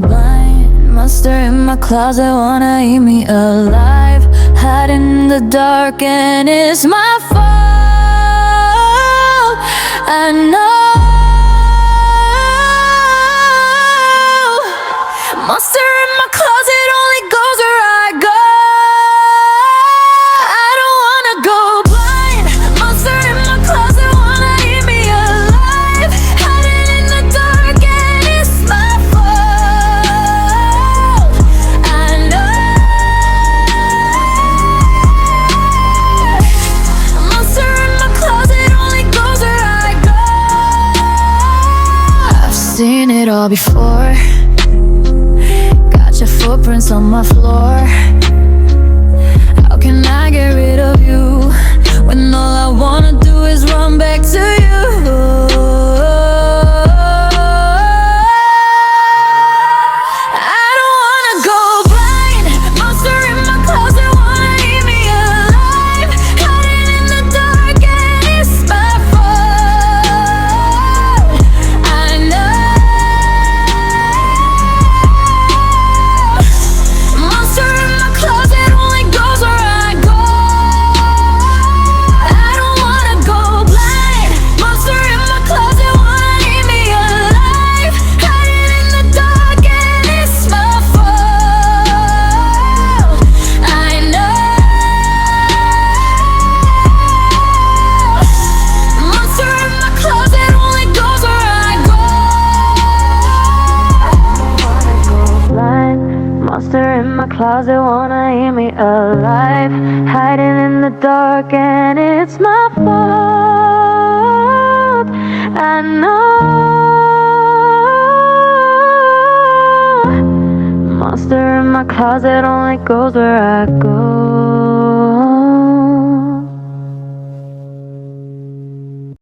go blind. Monster in my closet wanna eat me alive. Hiding in the dark and it's my fault. I know. Monster in my closet only goes where I go. I don't wanna go blind. Monster in my closet wanna eat me alive. Hiding in the dark and it's my fault. I know. Monster in my closet only goes where I go. I've seen it all before. Got your footprints on my floor. How can I get rid of you when all I wanna do is run back to you? I don't wanna go blind. Monster in my closet wanna eat me alive. Hiding in the dark and it's my fault. I know. Monster in my closet only goes where I go. I don't wanna go blind. Monster in my closet wanna eat me alive. Hiding in the dark and it's my fault. I know. Monster in my closet only goes where I go. I don't wanna go blind. Monster in my closet wanna eat me alive. Hiding in the dark and it's my fault. I know. Monster in my closet only goes where I go.